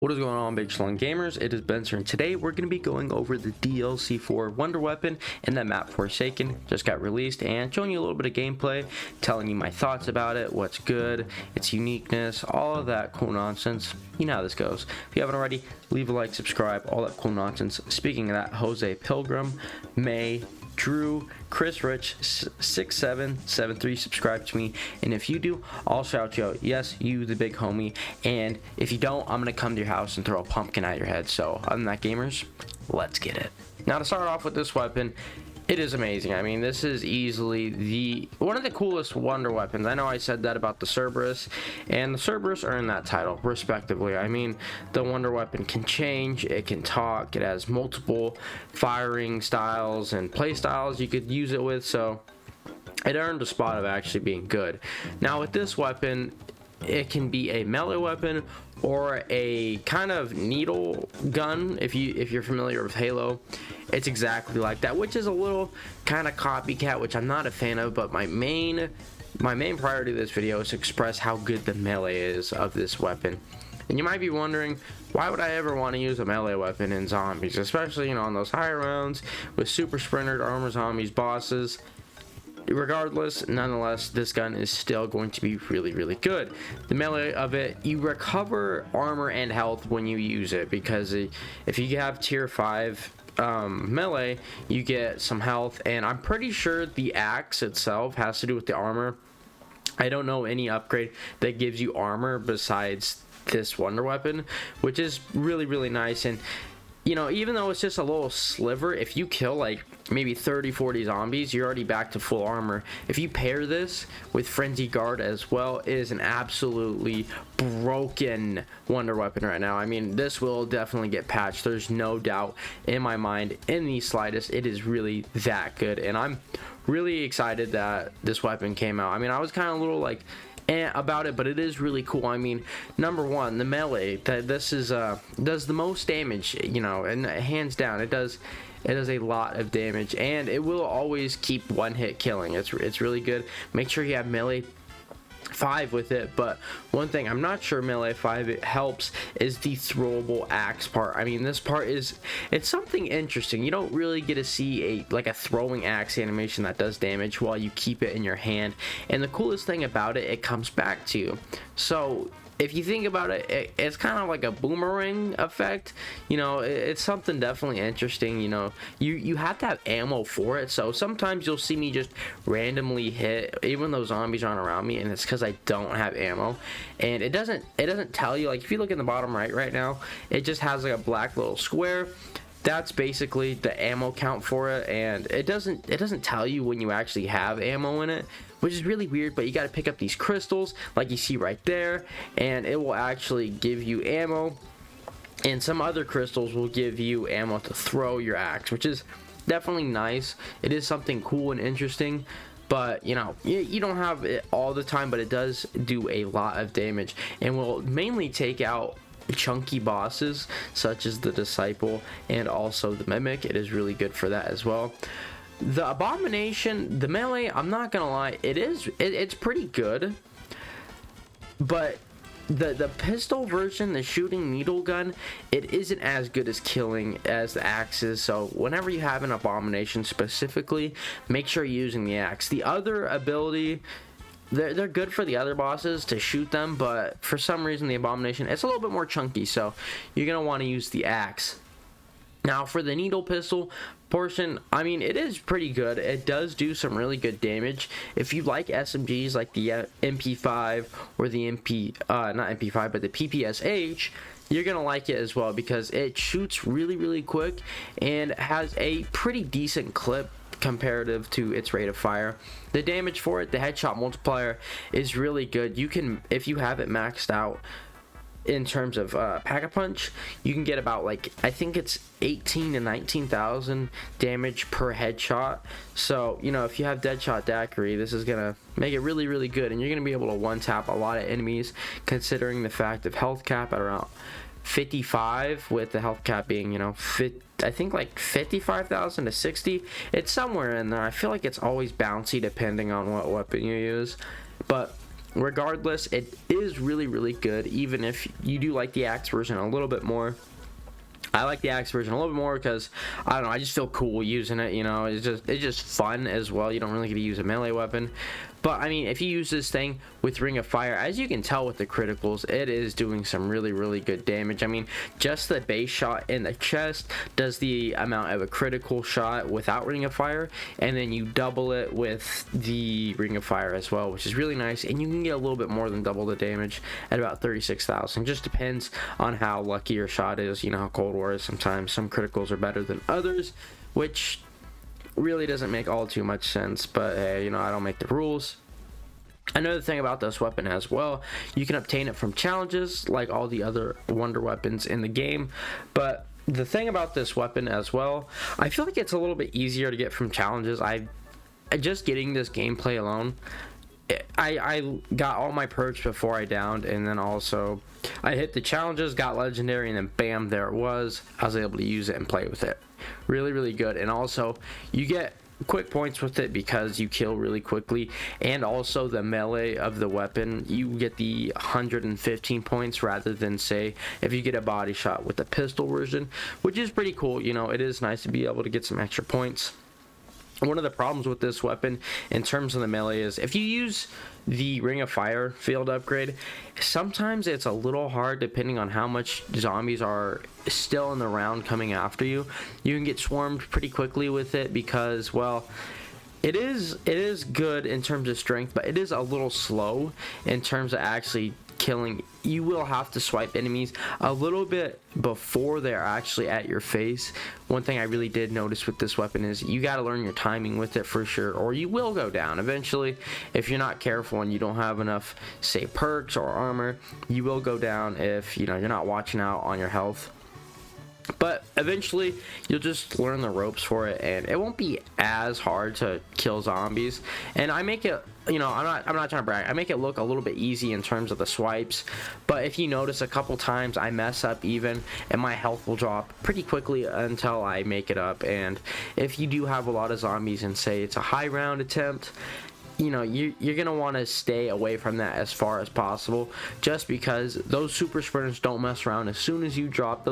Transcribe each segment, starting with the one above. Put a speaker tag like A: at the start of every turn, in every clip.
A: What is going on, big schlong gamers? It is Benzer, and today we're going to be going over the DLC for Wonder Weapon and that map Forsaken. Just got released, and showing you a little bit of gameplay, telling you my thoughts about it, what's good, its uniqueness, all of that cool nonsense. You know how this goes. If you haven't already, leave a like, subscribe, all that cool nonsense. Speaking of that, Jose Pilgrim, May, Drew, Chris Rich 6773 subscribe to me, and if you do, I'll shout you out. Yes, you the big homie. And if you don't, I'm gonna come to your house and throw a pumpkin at your head. So other than that, gamers, let's get it. Now, to start off with this weapon, it is amazing. I mean, this is easily one of the coolest Wonder Weapons. I know I said that about the Cerberus, and the Cerberus earned that title respectively. I mean, the Wonder Weapon can change, it can talk, it has multiple firing styles and play styles you could use it with, so it earned a spot of actually being good. Now with this weapon, it can be a melee weapon or a kind of needle gun. If you're familiar with Halo, it's exactly like that, which is a little kind of copycat, which I'm not a fan of. But my main priority of this video is to express how good the melee is of this weapon. And you might be wondering, why would I ever want to use a melee weapon in zombies, especially on those higher rounds with super sprintered armor zombies bosses? Regardless, nonetheless, this gun is still going to be really good. The melee of it, you recover armor and health when you use it, because if you have tier 5 melee, you get some health, and I'm pretty sure the axe itself has to do with the armor. I don't know any upgrade that gives you armor besides this Wonder Weapon, which is really nice. And you know, even though it's just a little sliver, if you kill like maybe 30-40 zombies, you're already back to full armor. If you pair this with Frenzy Guard as well, it is an absolutely broken Wonder Weapon right now. I mean, this will definitely get patched. There's no doubt in my mind in the slightest. It is really that good, and I'm really excited that this weapon came out. I mean, I was kind of a little like about it, but it is really cool. I mean, number one, the melee, that this is does the most damage, you know, and hands down it does a lot of damage, and it will always keep one hit killing. It's really good. Make sure you have melee 5 with it. But one thing I'm not sure melee 5 it helps is the throwable axe part. I mean, this part it's something interesting. You don't really get to see a throwing axe animation that does damage while you keep it in your hand, and the coolest thing about it, it comes back to you. So if you think about it, it's kind of like a boomerang effect. You know, it's something definitely interesting. You know, you have to have ammo for it. So sometimes you'll see me just randomly hit, even though zombies aren't around me, and it's because I don't have ammo. And it doesn't tell you. Like if you look in the bottom right now, it just has like a black little square. That's basically the ammo count for it, and it doesn't tell you when you actually have ammo in it, which is really weird. But you got to pick up these crystals like you see right there, and it will actually give you ammo, and some other crystals will give you ammo to throw your axe, which is definitely nice. It is something cool and interesting, but you know, you don't have it all the time, but it does do a lot of damage and will mainly take out chunky bosses such as the Disciple and also the Mimic. It is really good for that as well. The Abomination, the melee, I'm not gonna lie, it's pretty good, but the pistol version, the shooting needle gun, it isn't as good as killing as the axe is. So whenever you have an Abomination specifically, make sure you're using the axe. The other ability, they're good for the other bosses to shoot them, but for some reason the Abomination, it's a little bit more chunky, so you're gonna want to use the axe. Now for the needle pistol portion, I mean, it is pretty good. It does do some really good damage. If you like SMGs like the MP5 or the not MP5 but the PPSH, you're gonna like it as well, because it shoots really quick and has a pretty decent clip comparative to its rate of fire. The damage for it, the headshot multiplier, is really good. You can, if you have it maxed out in terms of pack-a-punch, you can get about, like, I think it's 18 to 19,000 damage per headshot. So you know, if you have Deadshot Daiquiri, this is gonna make it really good, and you're gonna be able to one-tap a lot of enemies, considering the fact of health cap at around 55, with the health cap being, you know, I think like 55,000 to 60. It's somewhere in there. I feel like it's always bouncy depending on what weapon you use, but regardless, it is really, really good, even if you do like the axe version a little bit more. I like the axe version a little bit more because, I don't know, I just feel cool using it, you know. It's just fun as well. You don't really get to use a melee weapon. But, I mean, if you use this thing with Ring of Fire, as you can tell with the criticals, it is doing some really, really good damage. I mean, just the base shot in the chest does the amount of a critical shot without Ring of Fire, and then you double it with the Ring of Fire as well, which is really nice, and you can get a little bit more than double the damage at about 36,000. Just depends on how lucky your shot is. You know how Cold War is sometimes. Some criticals are better than others, which really doesn't make all too much sense, but hey, you know, I don't make the rules. Another thing about this weapon as well, you can obtain it from challenges like all the other wonder weapons in the game, but the thing about this weapon as well, I feel like it's a little bit easier to get from challenges. Just getting this gameplay alone, I got all my perks before I downed, and then also I hit the challenges, got legendary, and then bam, there it was. I was able to use it and play with it. Really, really good. And also, you get quick points with it because you kill really quickly, and also the melee of the weapon, you get the 115 points rather than, say, if you get a body shot with the pistol version, which is pretty cool. You know, it is nice to be able to get some extra points. One of the problems with this weapon in terms of the melee is if you use the Ring of Fire field upgrade, sometimes it's a little hard depending on how much zombies are still in the round coming after you. You can get swarmed pretty quickly with it because, well, it is good in terms of strength, but it is a little slow in terms of actually killing. You will have to swipe enemies a little bit before they're actually at your face. One thing I really did notice with this weapon is you got to learn your timing with it for sure, or you will go down eventually. If you're not careful and you don't have enough, say, perks or armor, you will go down if, you know, you're not watching out on your health. But eventually you'll just learn the ropes for it, and it won't be as hard to kill zombies. And I make it, you know, I'm not trying to brag, I make it look a little bit easy in terms of the swipes, but if you notice a couple times I mess up even, and my health will drop pretty quickly until I make it up. And if you do have a lot of zombies and say it's a high round attempt, you know, you're gonna want to stay away from that as far as possible, just because those super sprinters don't mess around. As soon as you drop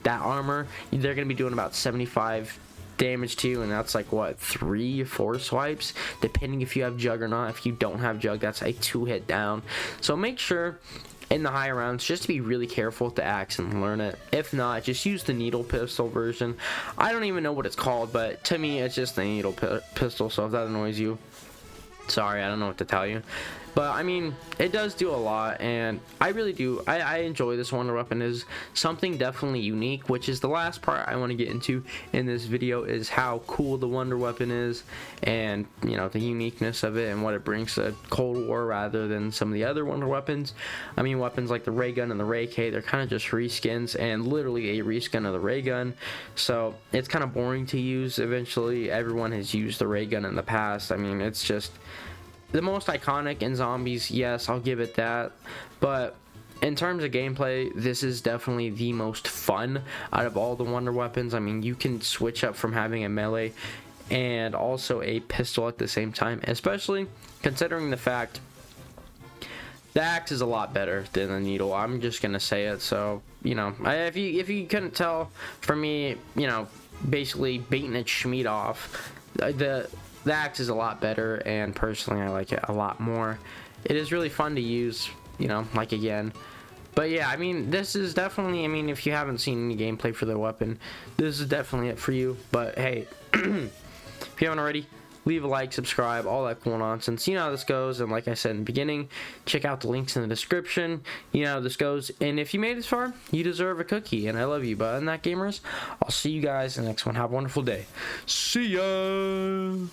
A: that armor, they're gonna be doing about 75 damage to you, and that's like what, 3 or 4 swipes depending if you have jug or not. If you don't have jug, that's a 2-hit down. So make sure in the higher rounds just to be really careful with the axe and learn it. If not, just use the needle pistol version. I don't even know what it's called, but to me it's just the needle pistol, so if that annoys you, sorry, I don't know what to tell you. But I mean, it does do a lot, and I really do. I enjoy this wonder weapon. Is something definitely unique, which is the last part I want to get into in this video, is how cool the wonder weapon is, and you know, the uniqueness of it and what it brings to Cold War rather than some of the other wonder weapons. I mean, weapons like the ray gun and the ray K, they're kind of just reskins, and literally a reskin of the ray gun, so it's kind of boring to use. Eventually everyone has used the ray gun in the past. I mean, it's just the most iconic in zombies, yes, I'll give it that. But in terms of gameplay, this is definitely the most fun out of all the wonder weapons. I mean, you can switch up from having a melee and also a pistol at the same time, especially considering the fact the axe is a lot better than the needle. I'm just gonna say it. So, you know, if you couldn't tell from me, you know, basically beating a schmeat off, the axe is a lot better, and personally I like it a lot more. It is really fun to use, you know, like again. But yeah, I mean, this is definitely, I mean, if you haven't seen any gameplay for the weapon, this is definitely it for you. But hey, if you haven't already, leave a like, subscribe, all that cool nonsense. You know how this goes, and like I said in the beginning, check out the links in the description. You know how this goes, and if you made it this far, you deserve a cookie, and I love you. But other than that, gamers, I'll see you guys in the next one. Have a wonderful day. See ya!